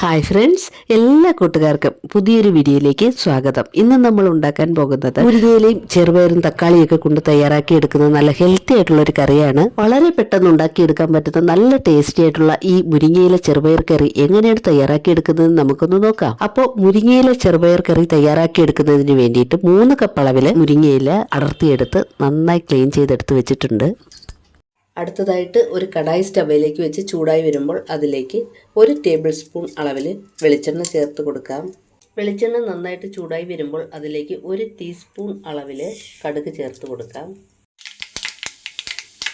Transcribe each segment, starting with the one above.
Hi friends, എല്ലാ കൂട്ടുകാർക്കും പുതിയൊരു വീഡിയോയിലേക്ക് സ്വാഗതം. ഇന്ന് നമ്മൾ ഉണ്ടാക്കാൻ പോകുന്നത് മുരിങ്ങയിലയും ചെറുപയറും തക്കാളിയൊക്കെ കൊണ്ട് തയ്യാറാക്കി എടുക്കുന്ന നല്ല ഹെൽത്തി ആയിട്ടുള്ള ഒരു കറിയാണ്. വളരെ പെട്ടെന്ന് ഉണ്ടാക്കിയെടുക്കാൻ പറ്റുന്ന നല്ല ടേസ്റ്റി ആയിട്ടുള്ള ഈ മുരിങ്ങയില ചെറുപയർ കറി എങ്ങനെയാണ് തയ്യാറാക്കി എടുക്കുന്നത് നമുക്കൊന്ന് നോക്കാം. അപ്പോൾ മുരിങ്ങയില ചെറുപയർ കറി തയ്യാറാക്കി എടുക്കുന്നതിന് വേണ്ടിയിട്ട് 3 കപ്പ് അളവില് മുരിങ്ങയില അടർത്തിയെടുത്ത് നന്നായി ക്ലീൻ ചെയ്തെടുത്ത് വെച്ചിട്ടുണ്ട്. അടുത്തതായിട്ട് ഒരു കടായി സ്റ്റവയിലേക്ക് വെച്ച് ചൂടായി വരുമ്പോൾ അതിലേക്ക് 1 ടേബിൾ സ്പൂൺ അളവിൽ വെളിച്ചെണ്ണ ചേർത്ത് കൊടുക്കാം. വെളിച്ചെണ്ണ നന്നായിട്ട് ചൂടായി വരുമ്പോൾ അതിലേക്ക് 1 ടീസ്പൂൺ അളവിൽ കടുക് ചേർത്ത് കൊടുക്കാം.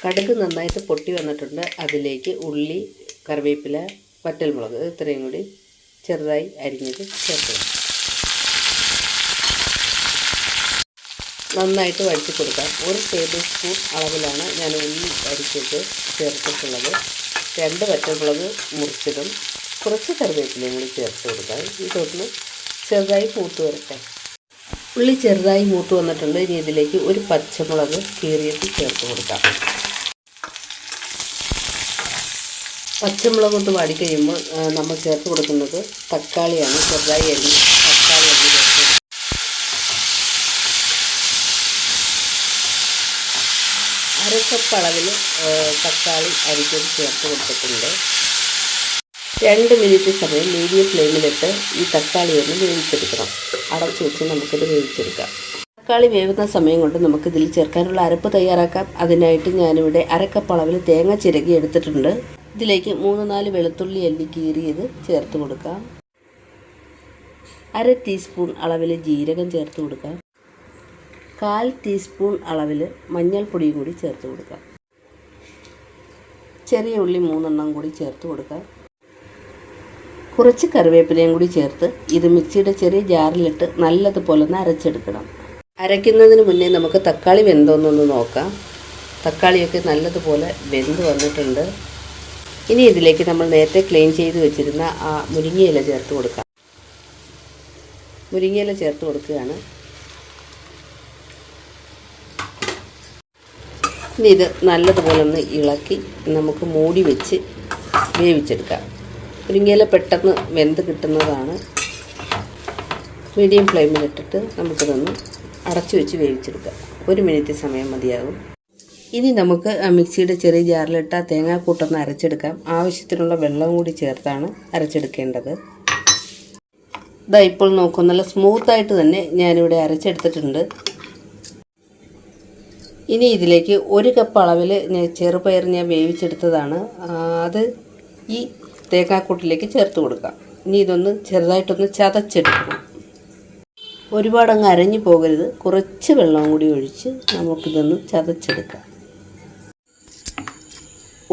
കടുക് നന്നായിട്ട് പൊട്ടി വന്നിട്ടുണ്ട്. അതിലേക്ക് ഉള്ളി, കറിവേപ്പില, വറ്റൽമുളക് ഇത്രയും കൂടി ചെറുതായി അരിഞ്ഞത് ചേർത്ത് കൊടുക്കാം. നന്നായിട്ട് വഴറ്റി കൊടുക്കാം. 1 ടേബിൾ സ്പൂൺ അളവിലാണ് ഞാൻ ഉള്ളി അരിച്ചത് ചേർത്തിട്ടുള്ളത്. 2 വറ്റൽമുളക് മുറിച്ചതും കുറച്ച് കറിവേപ്പിലയും കൂടി ചേർത്ത് കൊടുക്കാം. ഇതൊന്ന് ചെറുതായി മൂത്ത് വരട്ടെ. ഉള്ളി ചെറുതായി മൂത്ത് വന്നിട്ടുണ്ട്. ഇനി ഇതിലേക്ക് 1 പച്ചമുളക് കീറിയിട്ട് ചേർത്ത് കൊടുക്കാം. പച്ചമുളക് കൊണ്ട് വാടിക്കഴിയുമ്പോൾ നമ്മൾ ചേർത്ത് കൊടുക്കുന്നത് തക്കാളിയാണ്. ചെറുതായി അരിഞ്ഞ തക്കാളിയാണ് ചേർത്ത്. 1/2 കപ്പ് അളവിൽ തക്കാളി അരിഞ്ഞത് ചേർത്ത് കൊടുത്തിട്ടുണ്ട്. 2 മിനിറ്റ് സമയം മീഡിയം ഫ്ലെയിമിലിട്ട് ഈ തക്കാളി ഒന്ന് വേവിച്ചെടുക്കണം. അടച്ചു വെച്ച് നമുക്കിത് വേവിച്ചെടുക്കാം. തക്കാളി വേവുന്ന സമയം കൊണ്ട് നമുക്കിതിൽ ചേർക്കാനുള്ള അരപ്പ് തയ്യാറാക്കാം. അതിനായിട്ട് ഞാനിവിടെ 1/2 കപ്പ് അളവിൽ തേങ്ങ ചിരകി എടുത്തിട്ടുണ്ട്. ഇതിലേക്ക് 3-4 വെളുത്തുള്ളി അല്ലി കീറിയത് ചേർത്ത് കൊടുക്കാം. 1/2 ടീസ്പൂൺ അളവിൽ ജീരകം ചേർത്ത് കൊടുക്കാം. 1/4 ടീസ്പൂൺ അളവിൽ മഞ്ഞൾപ്പൊടിയും കൂടി ചേർത്ത് കൊടുക്കാം. ചെറിയ ഉള്ളി 3 കൂടി ചേർത്ത് കൊടുക്കാം. കുറച്ച് കറിവേപ്പിലയും കൂടി ചേർത്ത് ഇത് മിക്സിയുടെ ചെറിയ ജാറിലിട്ട് നല്ലതുപോലെ ഒന്ന് അരച്ചെടുക്കണം. അരയ്ക്കുന്നതിന് മുന്നേ നമുക്ക് തക്കാളി വെന്തോന്നൊന്ന് നോക്കാം. തക്കാളിയൊക്കെ നല്ലതുപോലെ വെന്ത് വന്നിട്ടുണ്ട്. ഇനി ഇതിലേക്ക് നമ്മൾ നേരത്തെ ക്ലീൻ ചെയ്ത് വെച്ചിരുന്ന ആ മുരിങ്ങയില ചേർത്ത് കൊടുക്കാം. മുരിങ്ങയില ചേർത്ത് കൊടുക്കുകയാണ്. ഇനി ഇത് നല്ലതുപോലെ ഒന്ന് ഇളക്കി നമുക്ക് മൂടി വെച്ച് വേവിച്ചെടുക്കാം. മുരിങ്ങയില പെട്ടെന്ന് വെന്ത് കിട്ടുന്നതാണ്. മീഡിയം ഫ്ലെയിമിലിട്ടിട്ട് നമുക്കിതൊന്ന് അടച്ചു വെച്ച് വേവിച്ചെടുക്കാം. 1 മിനിറ്റ് സമയം മതിയാകും. ഇനി നമുക്ക് മിക്സിയുടെ ചെറിയ ജാറിലിട്ട് ആ തേങ്ങാക്കൂട്ടൊന്ന് അരച്ചെടുക്കാം. ആവശ്യത്തിനുള്ള വെള്ളം കൂടി ചേർത്താണ് അരച്ചെടുക്കേണ്ടത്. ഇതാ ഇപ്പോൾ നോക്കൂ, നല്ല സ്മൂത്തായിട്ട് തന്നെ ഞാനിവിടെ അരച്ചെടുത്തിട്ടുണ്ട്. ഇനി ഇതിലേക്ക് 1 കപ്പ് അളവിൽ ചെറുപയർ ഞാൻ വേവിച്ചെടുത്തതാണ്. അത് ഈ തേങ്ങാക്കൂട്ടിലേക്ക് ചേർത്ത് കൊടുക്കാം. ഇനി ഇതൊന്ന് ചെറുതായിട്ടൊന്ന് ചതച്ചെടുക്കണം. ഒരുപാടങ്ങ് അരഞ്ഞു പോകരുത്. കുറച്ച് വെള്ളം കൂടി ഒഴിച്ച് നമുക്കിതൊന്ന് ചതച്ചെടുക്കാം.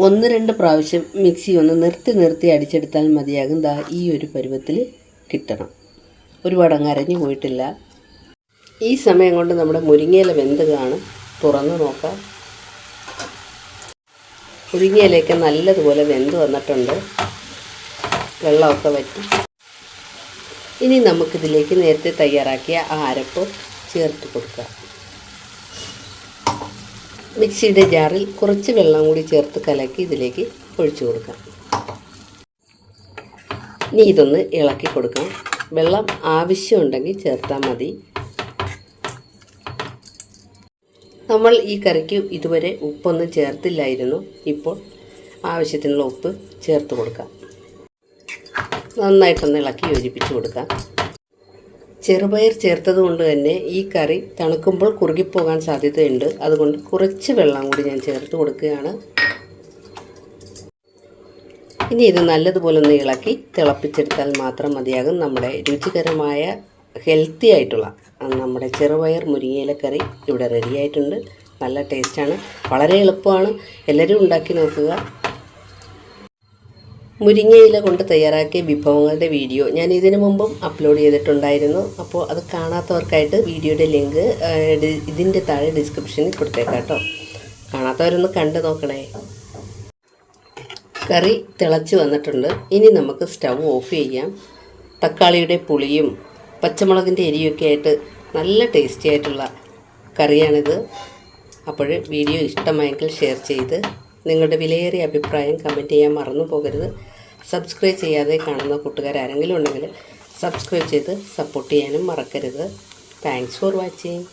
1-2 പ്രാവശ്യം മിക്സി ഒന്ന് നിർത്തി അടിച്ചെടുത്താൽ മതിയാകും. ദാ ഈ ഒരു പരുവത്തിൽ കിട്ടണം. ഒരുപാടങ്ങ് അരഞ്ഞു പോയിട്ടില്ല. ഈ സമയം കൊണ്ട് നമ്മുടെ മുരിങ്ങയില വെന്ത് കാണും. തുറന്ന് നോക്കാം. മുരിങ്ങയിലേക്ക് നല്ലതുപോലെ വെന്ത് വന്നിട്ടുണ്ട്. വെള്ളമൊക്കെ വറ്റി. ഇനി നമുക്കിതിലേക്ക് നേരത്തെ തയ്യാറാക്കിയ ആ അരപ്പ് ചേർത്ത് കൊടുക്കാം. മിക്സിയുടെ ജാറിൽ കുറച്ച് വെള്ളം കൂടി ചേർത്ത് കലക്കി ഇതിലേക്ക് ഒഴിച്ചു കൊടുക്കാം. ഇനി ഇതൊന്ന് ഇളക്കി കൊടുക്കാം. വെള്ളം ആവശ്യമുണ്ടെങ്കിൽ ചേർത്താൽ മതി. നമ്മൾ ഈ കറിക്ക് ഇതുവരെ ഉപ്പൊന്നും ചേർത്തില്ലായിരുന്നു. ഇപ്പോൾ ആവശ്യത്തിനുള്ള ഉപ്പ് ചേർത്ത് കൊടുക്കാം. നന്നായിട്ടൊന്ന് ഇളക്കി യോജിപ്പിച്ച് കൊടുക്കാം. ചെറുപയർ ചേർത്തത് കൊണ്ട് തന്നെ ഈ കറി തണുക്കുമ്പോൾ കുറുകിപ്പോകാൻ സാധ്യതയുണ്ട്. അതുകൊണ്ട് കുറച്ച് വെള്ളം കൂടി ഞാൻ ചേർത്ത് കൊടുക്കുകയാണ്. ഇനി ഇത് നല്ലതുപോലെ ഒന്ന് ഇളക്കി തിളപ്പിച്ചെടുത്താൽ മാത്രം മതിയാകും. നമ്മുടെ രുചികരമായ ഹെൽത്തി ആയിട്ടുള്ള നമ്മുടെ ചെറുപയർ മുരിങ്ങയില കറി ഇവിടെ റെഡി ആയിട്ടുണ്ട്. നല്ല ടേസ്റ്റാണ്. വളരെ എളുപ്പമാണ്. എല്ലാവരും ഉണ്ടാക്കി നോക്കുക. മുരിങ്ങയില കൊണ്ട് തയ്യാറാക്കിയ വിഭവങ്ങളുടെ വീഡിയോ ഞാൻ ഇതിനു മുമ്പും അപ്ലോഡ് ചെയ്തിട്ടുണ്ടായിരുന്നു. അപ്പോൾ അത് കാണാത്തവർക്കായിട്ട് വീഡിയോയുടെ ലിങ്ക് ഇതിൻ്റെ താഴെ ഡിസ്ക്രിപ്ഷനിൽ കൊടുത്തേക്കാം കേട്ടോ. കാണാത്തവരൊന്ന് കണ്ടു നോക്കണേ. കറി തിളച്ച് വന്നിട്ടുണ്ട്. ഇനി നമുക്ക് സ്റ്റൗ ഓഫ് ചെയ്യാം. തക്കാളിയുടെ പുളിയും പച്ചമുളകിൻ്റെ എരിയൊക്കെ ആയിട്ട് നല്ല ടേസ്റ്റി ആയിട്ടുള്ള കറിയാണിത്. അപ്പോൾ വീഡിയോ ഇഷ്ടമായെങ്കിൽ ഷെയർ ചെയ്ത് നിങ്ങളുടെ വിലയേറിയ അഭിപ്രായം കമൻറ്റ് ചെയ്യാൻ മറന്നു പോകരുത്. സബ്സ്ക്രൈബ് ചെയ്യാതെ കാണുന്ന കൂട്ടുകാരാരെങ്കിലും ഉണ്ടെങ്കിൽ സബ്സ്ക്രൈബ് ചെയ്ത് സപ്പോർട്ട് ചെയ്യാനും മറക്കരുത്. Thanks for watching.